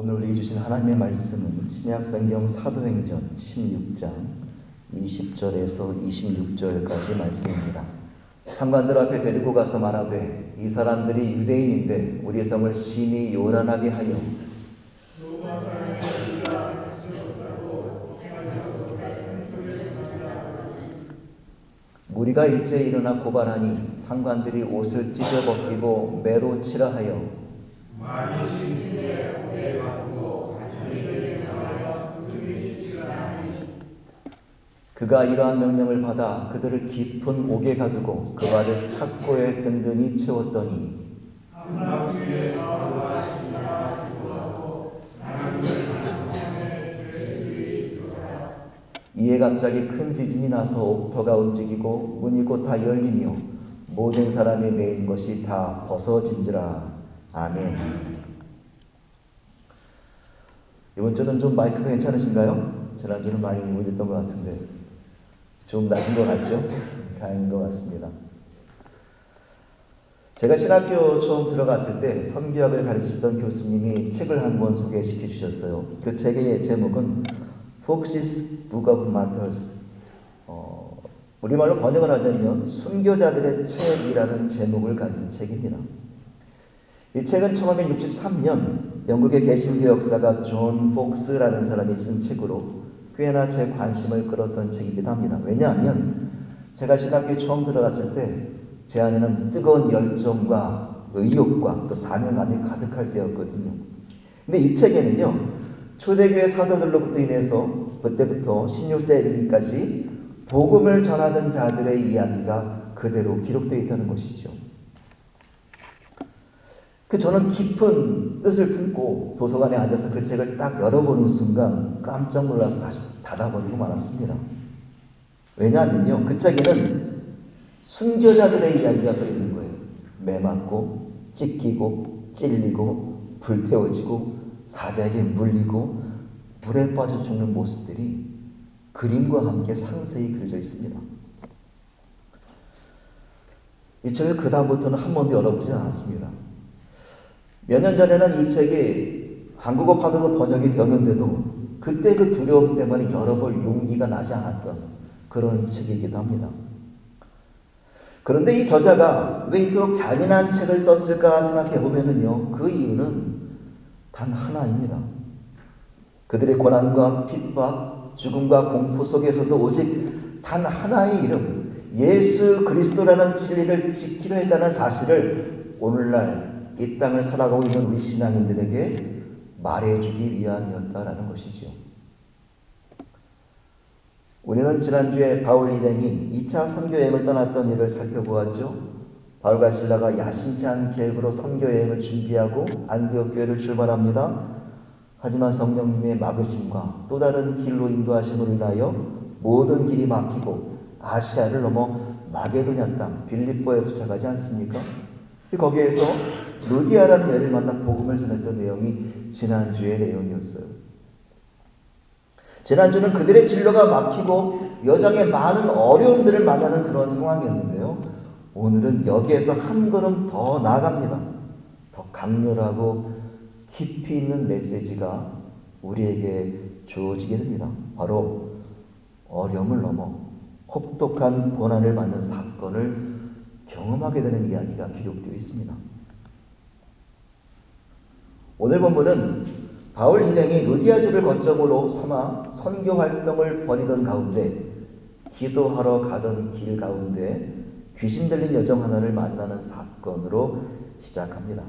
오늘 우리 주신 하나님의 말씀은 신약성경 사도행전 16장 20절에서 26절까지 말씀입니다. 상관들 앞에 데리고 가서 말하되 이 사람들이 유대인인데 우리 성을 심히 요란하게 하여 무리가 일제히 일어나 고발하니 상관들이 옷을 찢어 벗기고 매로 치라 하여 그가 이러한 명령을 받아 그들을 깊은 옥에 가두고 그 발을 착고에 든든히 채웠더니 이에 갑자기 큰 지진이 나서 옥터가 움직이고 문이 곧 다 열리며 모든 사람이 매인 것이 다 벗어진지라. 아멘. 이번 주는 좀 마이크가 괜찮으신가요? 지난주는 많이 울렸던 것 같은데 좀 낮은 것 같죠? 다행인 것 같습니다. 제가 신학교 처음 들어갔을 때 선교학을 가르치시던 교수님이 책을 한 권 소개시켜 주셨어요. 그 책의 제목은 Fox's Book of Martyrs, 우리말로 번역을 하자면 순교자들의 책이라는 제목을 가진 책입니다. 이 책은 1563년 영국의 개신교 역사가 존 폭스라는 사람이 쓴 책으로 꽤나 제 관심을 끌었던 책이기도 합니다. 왜냐하면 제가 신학교에 처음 들어갔을 때 제 안에는 뜨거운 열정과 의욕과 또 사명감이 가득할 때였거든요. 근데 이 책에는요, 초대교회 사도들로부터 인해서 그때부터 16세기까지 이르기까지 복음을 전하던 자들의 이야기가 그대로 기록되어 있다는 것이죠. 저는 깊은 뜻을 품고 도서관에 앉아서 그 책을 딱 열어보는 순간 깜짝 놀라서 다시 닫아버리고 말았습니다. 왜냐하면요, 그 책에는 순교자들의 이야기가 써 있는 거예요. 매 맞고 찢기고 찔리고 불태워지고 사자에게 물리고 불에 빠져 죽는 모습들이 그림과 함께 상세히 그려져 있습니다. 이 책을 그 다음부터는 한 번도 열어보지 않았습니다. 몇 년 전에는 이 책이 한국어판으로 번역이 되었는데도 그때 그 두려움 때문에 열어볼 용기가 나지 않았던 그런 책이기도 합니다. 그런데 이 저자가 왜 이토록 잔인한 책을 썼을까 생각해보면요, 그 이유는 단 하나입니다. 그들의 고난과 핍박, 죽음과 공포 속에서도 오직 단 하나의 이름, 예수 그리스도라는 진리를 지키려 했다는 사실을 오늘날 이 땅을 살아가고 있는 우리 신앙인들에게 말해주기 위함이었다라는 것이죠. 우리는 지난주에 바울 일행이 2차 선교여행을 떠났던 일을 살펴보았죠. 바울과 실라가 야심찬 계획으로 선교여행을 준비하고 안디옥 교회를 출발합니다. 하지만 성령님의 막으심과 또 다른 길로 인도하심으로 인하여 모든 길이 막히고 아시아를 넘어 마게도냐 땅 빌립보에 도착하지 않습니까? 거기에서 루디아라는 여인을 만나 복음을 전했던 내용이 지난주의 내용이었어요. 지난주는 그들의 진로가 막히고 여정에 많은 어려움들을 만나는 그런 상황이었는데요. 오늘은 여기에서 한 걸음 더 나아갑니다. 더 강렬하고 깊이 있는 메시지가 우리에게 주어지게 됩니다. 바로 어려움을 넘어 혹독한 고난을 받는 사건을 경험하게 되는 이야기가 기록되어 있습니다. 오늘 본문은 바울 일행이 루디아 집을 거점으로 삼아 선교 활동을 벌이던 가운데 기도하러 가던 길 가운데 귀신 들린 여정 하나를 만나는 사건으로 시작합니다.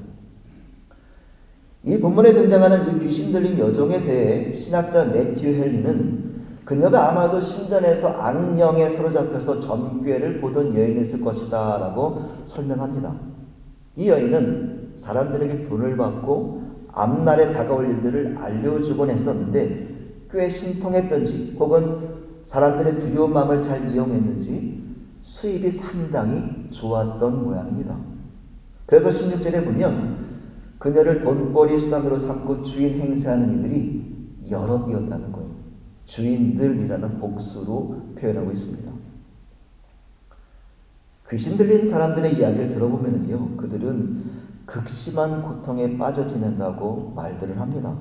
이 본문에 등장하는 이 귀신 들린 여정에 대해 신학자 매튜 헨리는 그녀가 아마도 신전에서 악령에 사로잡혀서 전괴를 보던 여인이었을 것이다 라고 설명합니다. 이 여인은 사람들에게 돈을 받고 앞날에 다가올 일들을 알려주곤 했었는데 꽤 신통했던지 혹은 사람들의 두려운 마음을 잘 이용했는지 수입이 상당히 좋았던 모양입니다. 그래서 16절에 보면 그녀를 돈벌이 수단으로 삼고 주인 행세하는 이들이 여럿이었다는 거예요. 주인들이라는 복수로 표현하고 있습니다. 귀신 들린 사람들의 이야기를 들어보면요, 그들은 극심한 고통에 빠져 지낸다고 말들을 합니다.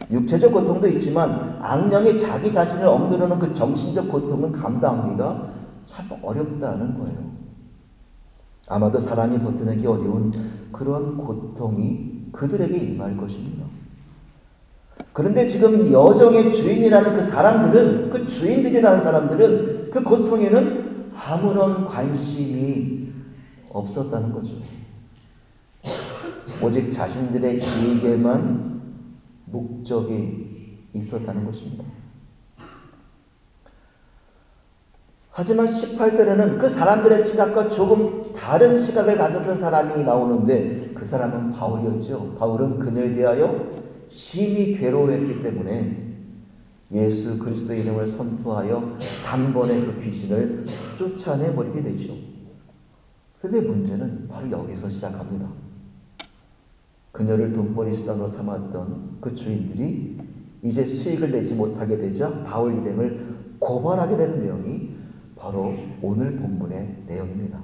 육체적 고통도 있지만 악령이 자기 자신을 억누르는 그 정신적 고통은 감당하기가 참 어렵다는 거예요. 아마도 사람이 버텨내기 어려운 그런 고통이 그들에게 임할 것입니다. 그런데 지금 이 여정의 주인이라는 그 사람들은, 그 주인들이라는 사람들은 그 고통에는 아무런 관심이 없었다는 거죠. 오직 자신들의 이익에만 목적이 있었다는 것입니다. 하지만 18절에는 그 사람들의 시각과 조금 다른 시각을 가졌던 사람이 나오는데 그 사람은 바울이었죠. 바울은 그녀에 대하여 심히 괴로워했기 때문에 예수 그리스도의 이름을 선포하여 단번에 그 귀신을 쫓아내버리게 되죠. 그런데 문제는 바로 여기서 시작합니다. 그녀를 돈벌이 수단으로 삼았던 그 주인들이 이제 수익을 내지 못하게 되자 바울 일행을 고발하게 되는 내용이 바로 오늘 본문의 내용입니다.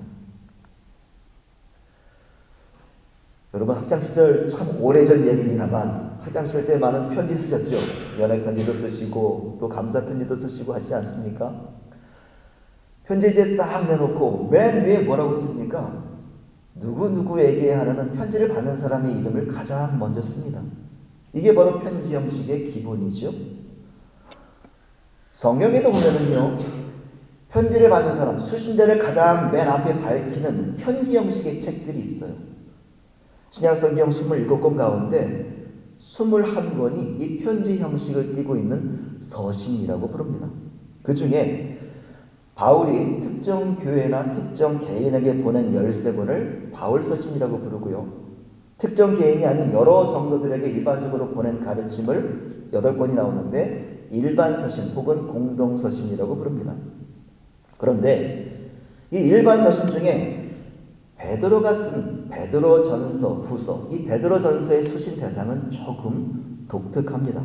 여러분 학창시절 참 오래전 얘기입니다만 학창시절 때 많은 편지 쓰셨죠. 연애편지도 쓰시고 또 감사편지도 쓰시고 하시지 않습니까? 편지 이제 딱 내놓고 맨 위에 뭐라고 씁니까? 누구누구에게 하라는 편지를 받는 사람의 이름을 가장 먼저 씁니다. 이게 바로 편지 형식의 기본이죠. 성경에도 보면은요, 편지를 받는 사람, 수신자를 가장 맨 앞에 밝히는 편지 형식의 책들이 있어요. 신약성경 27권 가운데 21권이 이 편지 형식을 띠고 있는 서신이라고 부릅니다. 그 중에 바울이 특정 교회나 특정 개인에게 보낸 13권을 바울 서신이라고 부르고요. 특정 개인이 아닌 여러 성도들에게 일반적으로 보낸 가르침을 8권이 나오는데 일반 서신 혹은 공동 서신이라고 부릅니다. 그런데 이 일반 서신 중에 베드로가 쓴 베드로 전서, 후서, 이 베드로 전서의 수신 대상은 조금 독특합니다.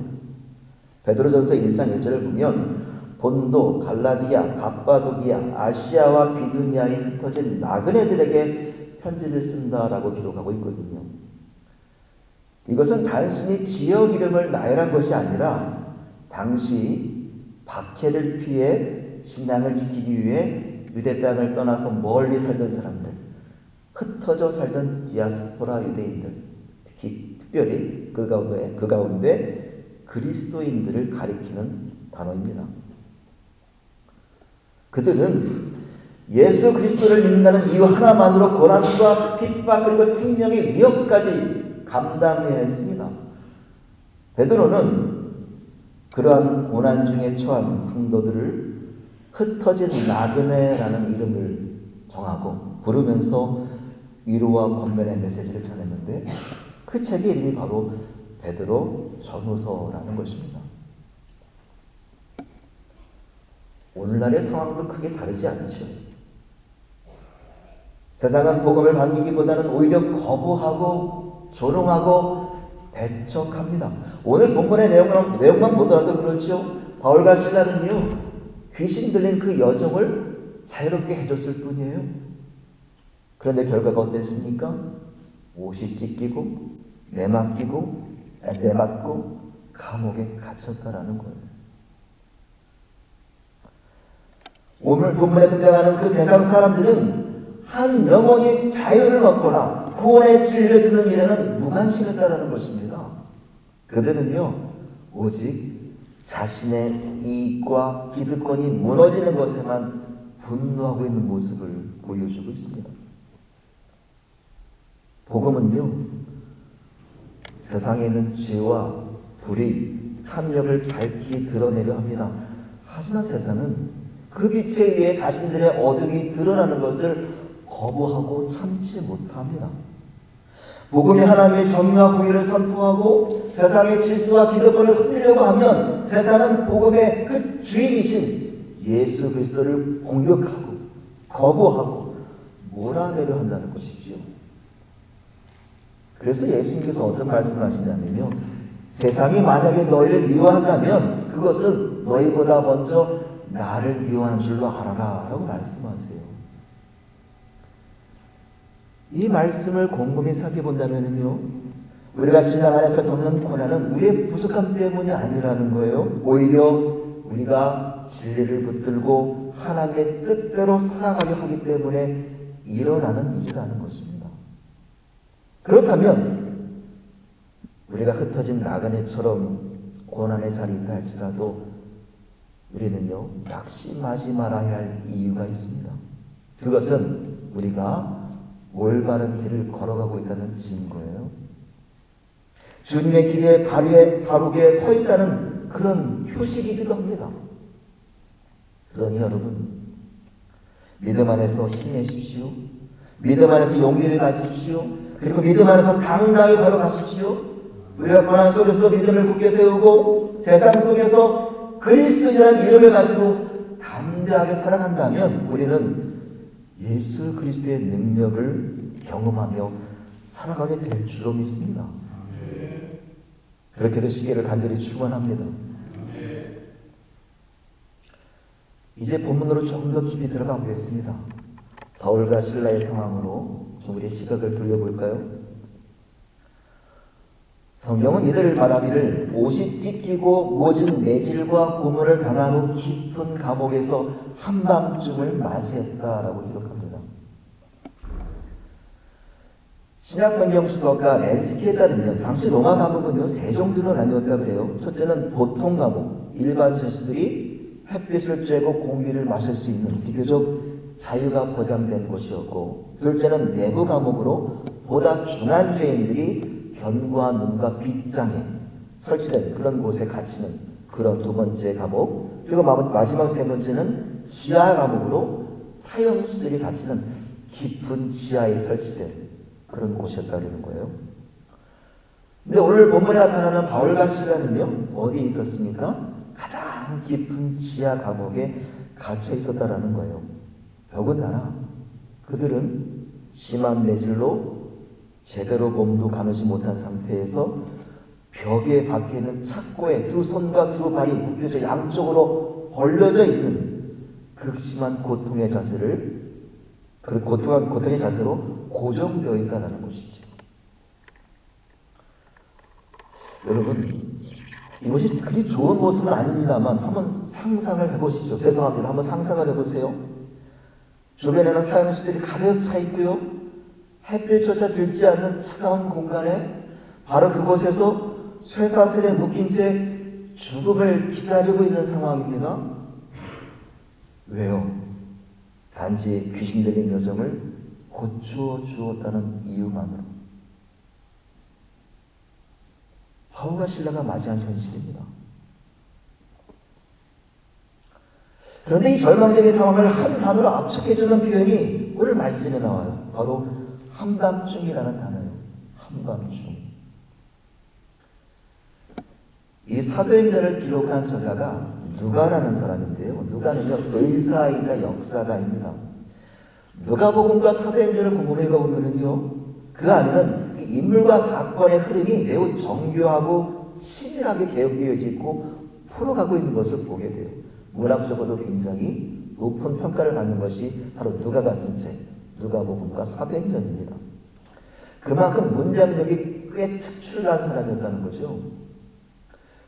베드로 전서 1장 1절을 보면 본도, 갈라디아, 갑바도기아, 아시아와 비두니아에 흩어진 나그네들에게 편지를 쓴다라고 기록하고 있거든요. 이것은 단순히 지역 이름을 나열한 것이 아니라 당시 박해를 피해 신앙을 지키기 위해 유대 땅을 떠나서 멀리 살던 사람들, 흩어져 살던 디아스포라 유대인들, 특별히 그 가운데 그리스도인들을 가리키는 단어입니다. 그들은 예수 그리스도를 믿는다는 이유 하나만으로 고난과 핍박 그리고 생명의 위협까지 감당해야 했습니다. 베드로는 그러한 고난 중에 처한 성도들을 흩어진 나그네라는 이름을 정하고 부르면서 위로와 권면의 메시지를 전했는데 그 책의 이름이 바로 베드로 전후서라는 것입니다. 오늘날의 상황도 크게 다르지 않죠. 세상은 복음을 반기기보다는 오히려 거부하고 조롱하고 배척합니다. 오늘 본문의 내용만 보더라도 그렇죠. 바울과 실라는요, 귀신 들린 그 여정을 자유롭게 해줬을 뿐이에요. 그런데 결과가 어땠습니까? 옷이 찢기고 매맞고 감옥에 갇혔다라는 거예요. 오늘 본문에 등장하는 그 세상 사람들은 한 영혼이 자유를 얻거나 구원의 진리를 듣는 일에는 무관심했다라는 것입니다. 그들은요, 오직 자신의 이익과 기득권이 무너지는 것에만 분노하고 있는 모습을 보여주고 있습니다. 복음은요, 세상에 있는 죄와 불의, 탐욕을 밝히 드러내려 합니다. 하지만 세상은 그 빛에 의해 자신들의 어둠이 드러나는 것을 거부하고 참지 못합니다. 복음이 하나님의 정의와 공의를 선포하고 세상의 질서와 기득권을 흔들려고 하면 세상은 복음의 그 주인이신 예수 그리스도를 공격하고 거부하고 몰아내려 한다는 것이죠. 그래서 예수님께서 어떤 말씀을 하시냐면요, 세상이 만약에 너희를 미워한다면 그것은 너희보다 먼저 나를 미워하는 줄로 알아라 라고 말씀하세요. 이 말씀을 곰곰이 살펴본다면요, 우리가 신앙 안에서 겪는 고난은 우리의 부족함 때문이 아니라는 거예요. 오히려 우리가 진리를 붙들고 하나님의 뜻대로 살아가려 하기 때문에 일어나는 일이라는 것입니다. 그렇다면 우리가 흩어진 나그네처럼 고난의 자리에 있다 할지라도 우리는요, 낙심하지 말아야 할 이유가 있습니다. 그것은 우리가 올바른 길을 걸어가고 있다는 증거예요. 주님의 길에 바르게 서 있다는 그런 표식이기도 합니다. 그러니 여러분, 믿음 안에서 힘내십시오. 믿음 안에서 용기를 가지십시오. 그리고 믿음 안에서 당당히 걸어가십시오. 우리가 고난 속에서 믿음을 굳게 세우고 세상 속에서 그리스도인이라는 이름을 가지고 담대하게 살아간다면 우리는 예수 그리스도의 능력을 경험하며 살아가게 될 줄로 믿습니다. 그렇게 되시기를 간절히 축원합니다. 이제 본문으로 조금 더 깊이 들어가 보겠습니다. 바울과 실라의 상황으로 좀 우리의 시각을 돌려볼까요? 성경은 이들 말하기를 옷이 찢기고 모진 매질과 고문을 당한 후 깊은 감옥에서 한밤중을 맞이했다라고 기록합니다. 신약성경 주석가 렌스키에 따르면 당시 로마 감옥은요, 세 종류로 나뉘었다 그래요. 첫째는 보통 감옥, 일반 죄수들이 햇빛을 쬐고 공기를 마실 수 있는 비교적 자유가 보장된 곳이었고, 둘째는 내부 감옥으로 보다 중한 죄인들이 견고한 문과 빗장에 설치된 그런 곳에 갇히는 그런 두 번째 감옥, 그리고 마지막 세 번째는 지하 감옥으로 사형수들이 갇히는 깊은 지하에 설치된 그런 곳이었다는 거예요. 근데 오늘 본문에 나타나는 바울과 실라는요, 어디에 있었습니까? 가장 깊은 지하 감옥에 갇혀 있었다라는 거예요. 더군다나 그들은 심한 매질로 제대로 몸도 가누지 못한 상태에서 벽에 박혀있는 착고에 두 손과 두 발이 묶여져 양쪽으로 벌려져 있는 극심한 고통의 자세를, 그 고통의 자세로 고정되어 있다는 것이죠. 여러분, 이것이 그리 좋은 모습은 아닙니다만 한번 상상을 해보시죠. 죄송합니다. 한번 상상을 해보세요. 주변에는 사형수들이 가득 차 있고요, 햇빛조차 들지 않는 차가운 공간에 바로 그곳에서 쇠사슬에 묶인 채 죽음을 기다리고 있는 상황입니다. 왜요? 단지 귀신 들린 여정을 고쳐 주었다는 이유만으로. 바울과 실라가 맞이한 현실입니다. 그런데 이 절망적인 상황을 한 단어로 압축해주는 표현이 오늘 말씀에 나와요. 바로 한밤중이라는 단어예요. 한밤중. 이 사도행전을 기록한 저자가 누가라는 사람인데요. 누가는요, 의사이자 역사가입니다. 누가복음과 사도행전을 곰곰이 읽어보면요, 그 안에는 인물과 사건의 흐름이 매우 정교하고 치밀하게 개혁되어 있고 풀어가고 있는 것을 보게 돼요. 문학적으로도 굉장히 높은 평가를 받는 것이 바로 누가가 쓴 책, 누가복음과 사도행전입니다. 그만큼 문장력이 꽤 특출난 사람이었다는 거죠.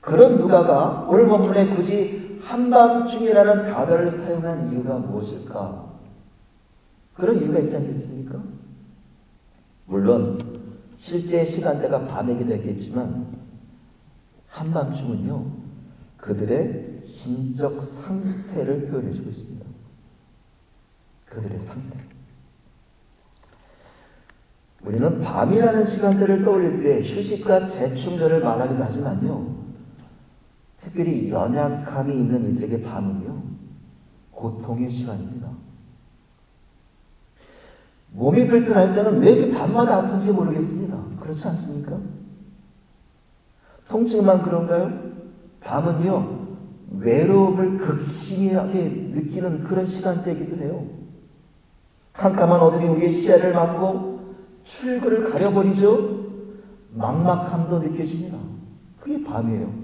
그런 누가가 오늘 본문에 굳이 한밤중이라는 단어를 사용한 이유가 무엇일까? 그런 이유가 있지 않겠습니까? 물론 실제 시간대가 밤이기도 했겠지만 한밤중은요, 그들의 심적 상태를 표현해주고 있습니다. 그들의 상태. 우리는 밤이라는 시간대를 떠올릴 때 휴식과 재충전을 말하기도 하지만요, 특별히 연약함이 있는 이들에게 밤은요, 고통의 시간입니다. 몸이 불편할 때는 왜 이렇게 밤마다 아픈지 모르겠습니다. 그렇지 않습니까? 통증만 그런가요? 밤은요, 외로움을 극심하게 느끼는 그런 시간대이기도 해요. 캄캄한 어둠이 우리의 시야를 막고 출구를 가려버리죠. 막막함도 느껴집니다. 그게 밤이에요.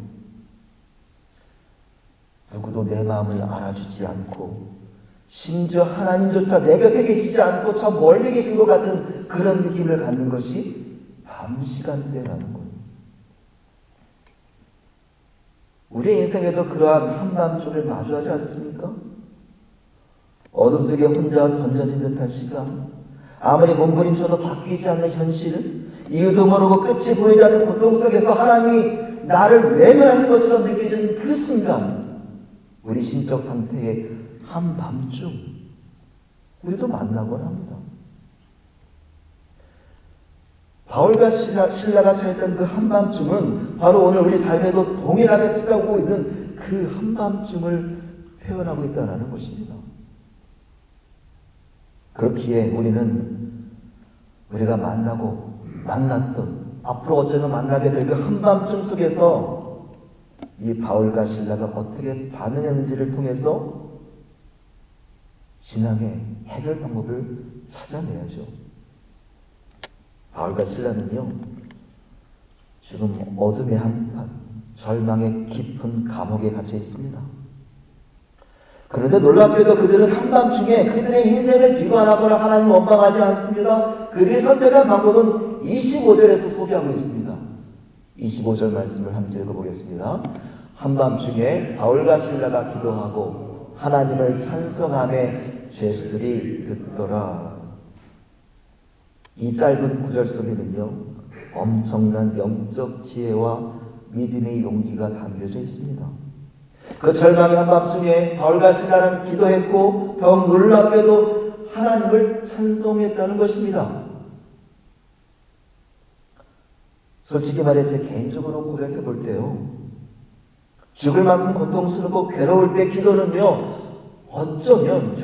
누구도 내 마음을 알아주지 않고, 심지어 하나님조차 내 곁에 계시지 않고 저 멀리 계신 것 같은 그런 느낌을 갖는 것이 밤이에요. 밤 시간대라는 거예요. 우리 인생에도 그러한 한밤중을 마주하지 않습니까? 어둠 속에 혼자 던져진 듯한 시간, 아무리 몸부림쳐도 바뀌지 않는 현실, 이유도 모르고 끝이 보이지 않는 고통 속에서 하나님이 나를 외면하신 것처럼 느껴지는 그 순간, 우리 심적 상태의 한밤중 우리도 만나곤 합니다. 바울과 실라가 처했던 그 한밤중은 바로 오늘 우리 삶에도 동일하게 찾아오고 있는 그 한밤중을 표현하고 있다는 것입니다. 그렇기에 우리가 만났던 앞으로 어쩌면 만나게 될 그 한밤중 속에서 이 바울과 실라가 어떻게 반응했는지를 통해서 신앙의 해결 방법을 찾아내야죠. 바울과 실라는요, 지금 어둠의 한판, 절망의 깊은 감옥에 갇혀 있습니다. 그런데 놀랍게도 그들은 한밤중에 그들의 인생을 비관하거나 하나님을 원망하지 않습니다. 그들이 선택한 방법은 25절에서 소개하고 있습니다. 25절 말씀을 함께 읽어보겠습니다. 한밤중에 바울과 실라가 기도하고 하나님을 찬송하며 죄수들이 듣더라. 이 짧은 구절 속에는요, 엄청난 영적 지혜와 믿음의 용기가 담겨져 있습니다. 그 절망의 한밤중에 바울과 실라는 기도했고 더욱 놀랍게도 하나님을 찬송했다는 것입니다. 솔직히 말해 제 개인적으로 고백해 볼 때요, 죽을 만큼 고통스럽고 괴로울 때 기도는요, 어쩌면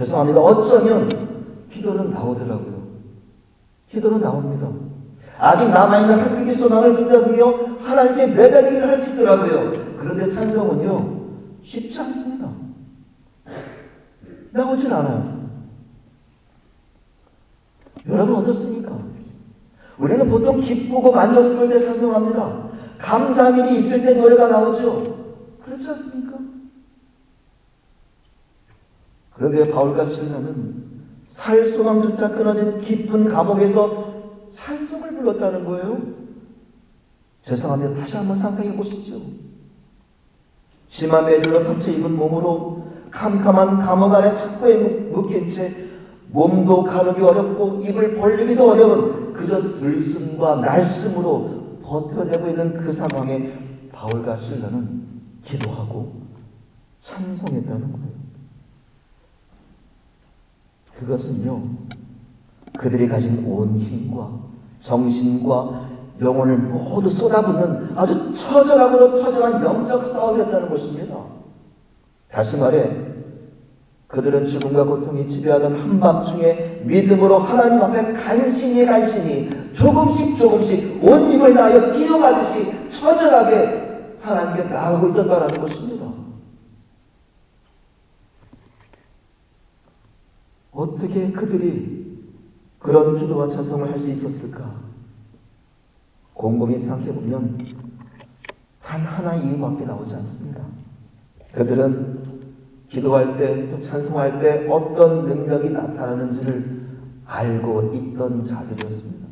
기도는 나오더라고요. 기도는 나옵니다. 아직 남아있는 한국의 소망을 붙잡으며 하나님께 매달리기를 할 수 있더라고요. 그런데 찬송은요, 쉽지 않습니다. 나오질 않아요. 여러분 어떻습니까? 우리는 보통 기쁘고 만족스러울 때 찬송합니다. 감사한 일이 있을 때 노래가 나오죠. 그렇지 않습니까? 그런데 바울과 실라는 살 소망조차 끊어진 깊은 감옥에서 찬송을 불렀다는 거예요. 죄송합니다. 다시 한번 상상해 보시죠. 심한 매질로 상처 입은 몸으로 캄캄한 감옥 안에 착고에 묶인 채 몸도 가누기 어렵고 입을 벌리기도 어려운 그저 들숨과 날숨으로 버텨내고 있는 그 상황에 바울과 실라는 기도하고 찬송했다는 거예요. 그것은요, 그들이 가진 온 힘과 정신과 영혼을 모두 쏟아붓는 아주 처절하고도 처절한 영적 싸움이었다는 것입니다. 다시 말해 그들은 죽음과 고통이 지배하던 한밤중에 믿음으로 하나님 앞에 간신히 조금씩 온 힘을 다하여 기도하듯이 처절하게 하나님께 나아가고 있었다는 것입니다. 어떻게 그들이 그런 기도와 찬송을 할 수 있었을까? 곰곰이 생각해보면 단 하나의 이유밖에 나오지 않습니다. 그들은 기도할 때 또 찬송할 때 어떤 능력이 나타나는지를 알고 있던 자들이었습니다.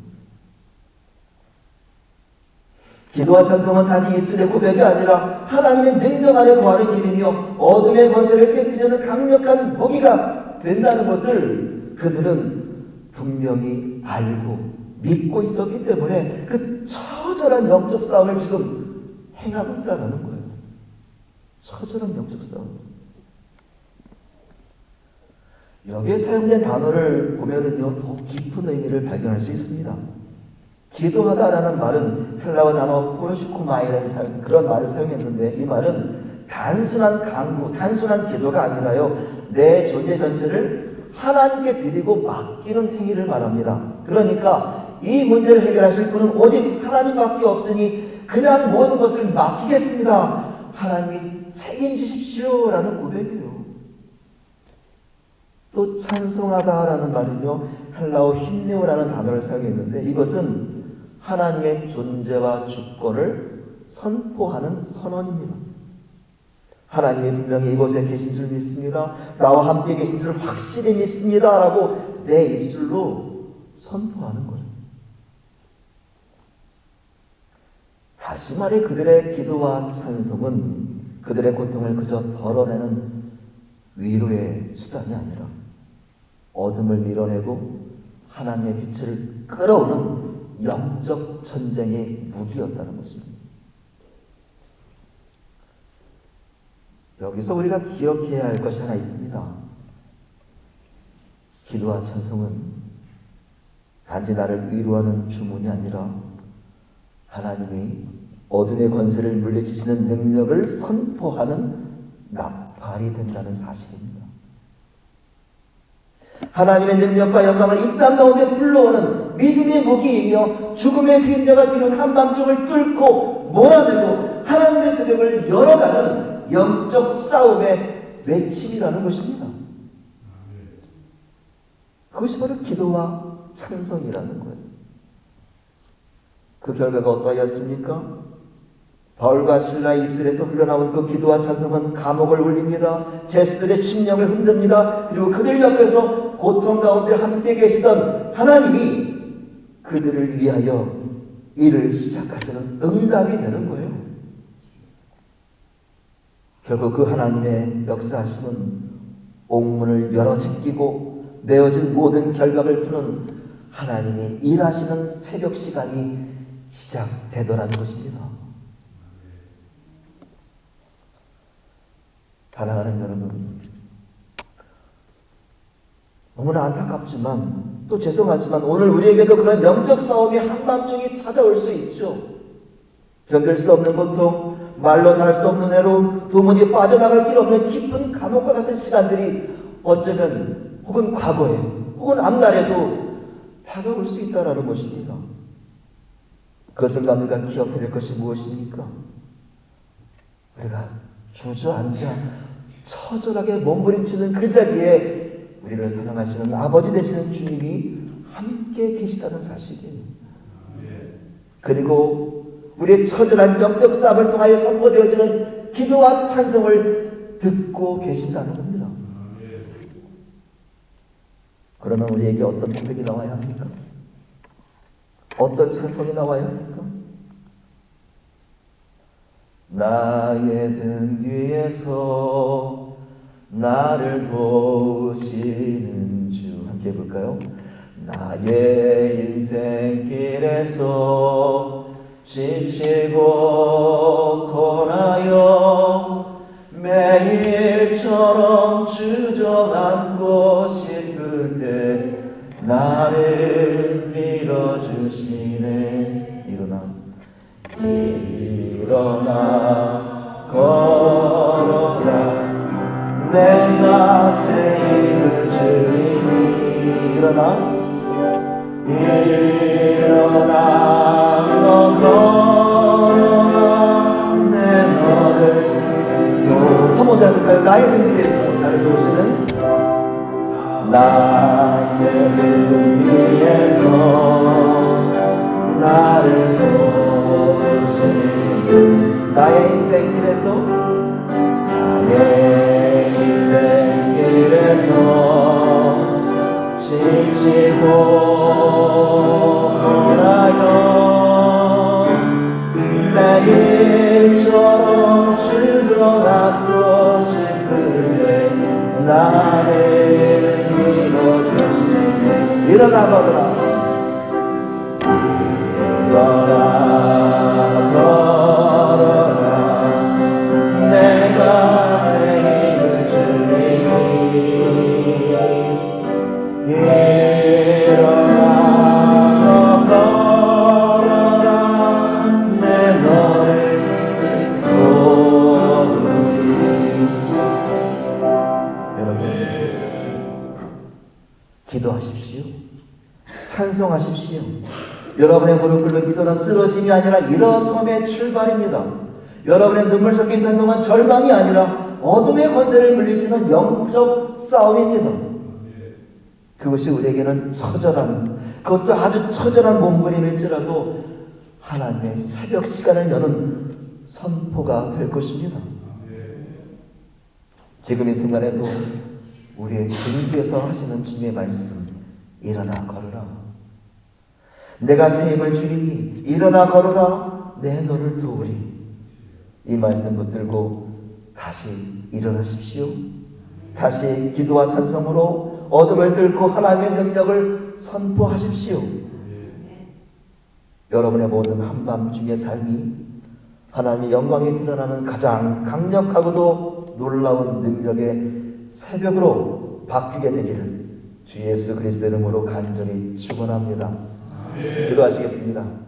기도와 찬송은 단지 입술의 고백이 아니라 하나님의 능력 아래 거하는 일이며 어둠의 권세를 깨뜨리는 강력한 무기가 된다는 것을 그들은 분명히 알고 믿고 있었기 때문에 그 처절한 영적 싸움을 지금 행하고 있다는 거예요. 처절한 영적 싸움. 여기에 사용된 단어를 보면은요, 더 깊은 의미를 발견할 수 있습니다. 기도하다라는 말은 헬라어 단어 포르시코마이라는 그런 말을 사용했는데, 이 말은 단순한 간구, 단순한 기도가 아니라요, 내 존재 전체를 하나님께 드리고 맡기는 행위를 말합니다. 그러니까 이 문제를 해결하실 분은 오직 하나님밖에 없으니 그냥 모든 것을 맡기겠습니다. 하나님이 책임지십시오 라는 고백이에요. 또 찬송하다라는 말은요, 헬라어 힘내오라는 단어를 사용했는데, 이것은 하나님의 존재와 주권을 선포하는 선언입니다. 하나님이 분명히 이곳에 계신 줄 믿습니다. 나와 함께 계신 줄 확실히 믿습니다 라고 내 입술로 선포하는 거예요. 다시 말해 그들의 기도와 찬송은 그들의 고통을 그저 덜어내는 위로의 수단이 아니라 어둠을 밀어내고 하나님의 빛을 끌어오는 영적 전쟁의 무기였다는 것입니다. 여기서 우리가 기억해야 할 것이 하나 있습니다. 기도와 찬송은 단지 나를 위로하는 주문이 아니라 하나님이 어둠의 권세를 물리치시는 능력을 선포하는 나팔이 된다는 사실입니다. 하나님의 능력과 영광을 이 땅 가운데 불러오는 믿음의 무기이며 죽음의 그림자가 뒤는 한밤중을 뚫고 몰아내고 하나님의 세력을 열어가는 영적 싸움의 외침이라는 것입니다. 그것이 바로 기도와 찬송이라는 거예요. 그 결과가 어떠하였습니까? 바울과 실라의 입술에서 흘러나온 그 기도와 찬송은 감옥을 울립니다. 제수들의 심령을 흔듭니다. 그리고 그들 옆에서 고통 가운데 함께 계시던 하나님이 그들을 위하여 일을 시작하시는 응답이 되는 거예요. 결국 그 하나님의 역사하심은 옥문을 열어 제끼고 메어진 모든 결박을 푸는 하나님이 일하시는 새벽 시간이 시작되더라는 것입니다. 사랑하는 여러분, 너무나 안타깝지만 또 죄송하지만 오늘 우리에게도 그런 영적 싸움이 한밤중에 찾아올 수 있죠. 견딜 수 없는 고통, 말로 다 할 수 없는 외로움, 도무지 빠져나갈 길 없는 깊은 감옥과 같은 시간들이 어쩌면 혹은 과거에 혹은 앞날에도 다가올 수 있다라는 것입니다. 그것을 우리가 기억해야 될 것이 무엇입니까? 우리가 주저앉아 처절하게 몸부림치는 그 자리에 우리를 사랑하시는 아버지 되시는 주님이 함께 계시다는 사실이에요. 그리고 우리의 처절한 영적 싸움을 통하여 선포되어지는 기도와 찬송을 듣고 계신다는 겁니다. 그러면 우리에게 어떤 고백이 나와야 합니까? 어떤 찬송이 나와야 합니까? 나의 등 뒤에서 나를 도우시는 주, 함께 해볼까요? 나의 인생길에서 지치고 고나여 매일처럼 주저앉고 싶을 때 나를 밀어주시네. 일어나 걸어라 내가 새 힘을 주리니. 일어나 너 걸어라 내 너를 한 번 더 해볼까요? 나의 등 뒤에서 나를 도우시는, 나의 등 뒤에서 나를 도우시는, 나의 인생길에서 지치고 고나여 매일처럼 주저앉고 싶을 때 나를 밀어주시네. 일어나 걸어라 걸어라 내가 새 힘을 주리니. 일어나 너 걸어라 내 너를 도우리. 여러분, 기도하십시오. 찬송하십시오. 여러분의 무릎 꿇는 기도는 쓰러짐이 아니라 일어섬의 출발입니다. 여러분의 눈물 섞인 찬송은 절망이 아니라 어둠의 권세를 물리치는 영적 싸움입니다. 그것이 우리에게는 처절한, 그것도 아주 처절한 몸부림일지라도 하나님의 새벽 시간을 여는 선포가 될 것입니다. 지금 이 순간에도 우리의 등 뒤에서 하시는 주님의 말씀, 일어나 걸어라 내가 새 힘을 주리니. 일어나 걸어라 내 너를 도우리. 이 말씀 붙들고 다시 일어나십시오. 다시 기도와 찬송으로 어둠을 뚫고 하나님의 능력을 선포하십시오. 여러분의 모든 한밤중의 삶이 하나님의 영광이 드러나는 가장 강력하고도 놀라운 능력의 새벽으로 바뀌게 되기를 주 예수 그리스도 이름으로 간절히 축원합니다. 기도하시겠습니다.